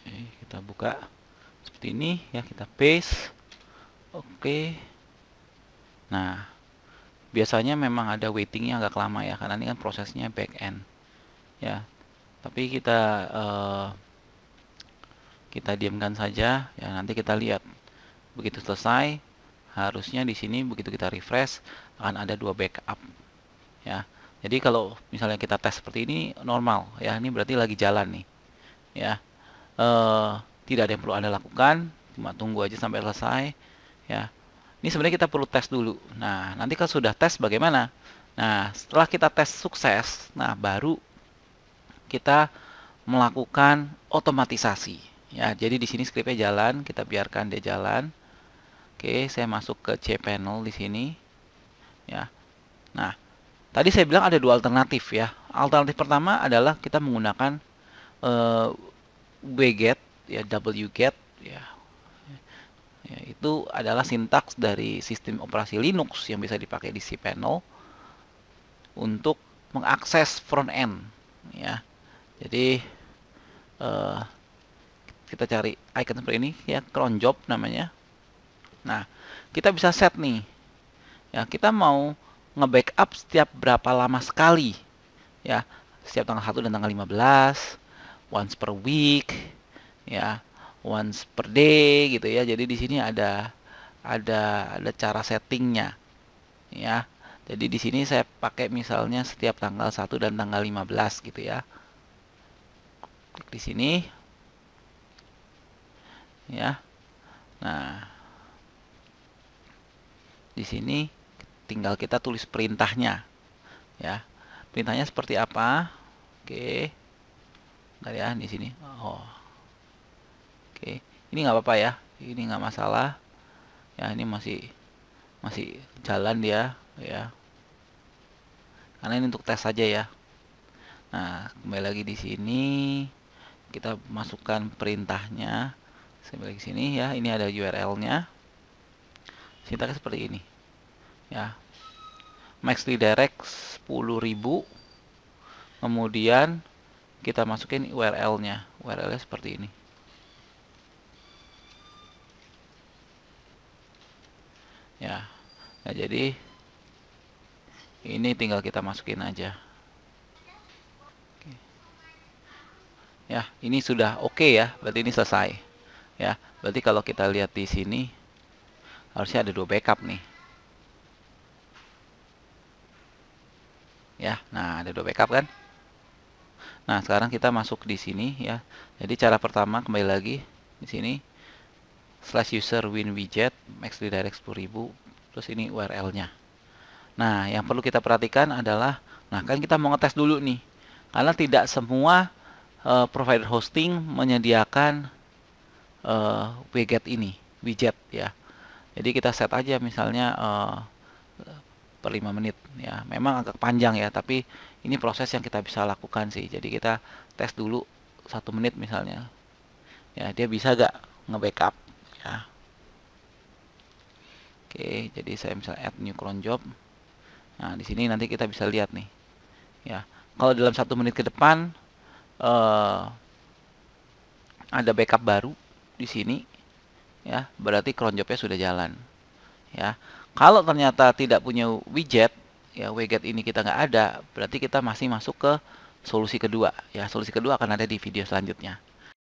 Kita buka seperti ini ya, kita paste. Oke. Nah, biasanya memang ada waitingnya agak lama ya, karena ini kan prosesnya back end ya. Tapi kita diamkan saja ya, nanti kita lihat begitu selesai. Harusnya di sini begitu kita refresh akan ada 2 backup ya. Jadi kalau misalnya kita tes seperti ini normal ya, ini berarti lagi jalan nih ya. Tidak ada yang perlu Anda lakukan, cuma tunggu aja sampai selesai ya. Ini sebenarnya kita perlu tes dulu. Nah, nanti kalau sudah tes bagaimana? Nah, setelah kita tes sukses, nah baru kita melakukan otomatisasi ya. Jadi di sini skripnya jalan, kita biarkan dia jalan. Oke, saya masuk ke cPanel di sini ya. Nah, tadi saya bilang ada 2 alternatif ya. Alternatif pertama adalah kita menggunakan wget ya, wget ya. Ya, itu adalah sintaks dari sistem operasi Linux yang bisa dipakai di cPanel untuk mengakses front end ya. Jadi kita cari icon seperti ini ya, cron job namanya. Nah, kita bisa set nih ya, kita mau nge-backup setiap berapa lama sekali ya, setiap tanggal 1 dan tanggal 15, once per week ya, once per day gitu ya. Jadi di sini ada cara settingnya ya. Jadi di sini saya pakai misalnya setiap tanggal 1 dan tanggal 15 gitu ya. Klik di sini ya. Nah, di sini tinggal kita tulis perintahnya ya. Perintahnya seperti apa? Oke. Bentar ya, di sini. Oh. Oke. Ini nggak apa-apa ya. Ini nggak masalah. Ya, ini masih jalan dia ya. Karena ini untuk tes saja ya. Nah, kembali lagi di sini kita masukkan perintahnya. Saya balik ke sini ya. Ini ada URL-nya. Sintaksnya seperti ini. Ya. Max redirect 10.000. Kemudian kita masukin URL-nya. URL-nya seperti ini. Ya. Nah, jadi ini tinggal kita masukin aja. Oke. Ya, ini sudah oke ya. Berarti ini selesai. Ya, berarti kalau kita lihat di sini harusnya ada 2 backup nih. Ya, nah ada 2 backup kan? Nah, sekarang kita masuk di sini ya. Jadi cara pertama kembali lagi di sini /user win widget max redirect 10.000, terus ini URL-nya. Nah, yang perlu kita perhatikan adalah, nah kan kita mau ngetes dulu nih, karena tidak semua provider hosting menyediakan widget ya. Jadi kita set aja misalnya per 5 menit ya. Memang agak panjang ya, tapi ini proses yang kita bisa lakukan sih. Jadi kita tes dulu 1 menit misalnya. Ya, dia bisa gak nge-backup ya. Oke, jadi saya misalnya add new cron job. Nah, di sini nanti kita bisa lihat nih. Ya, kalau dalam 1 menit ke depan ada backup baru di sini ya, berarti cron jobnya sudah jalan. Ya, kalau ternyata tidak punya widget ya, widget ini kita nggak ada, berarti kita masih masuk ke solusi kedua ya. Solusi kedua akan ada di video selanjutnya.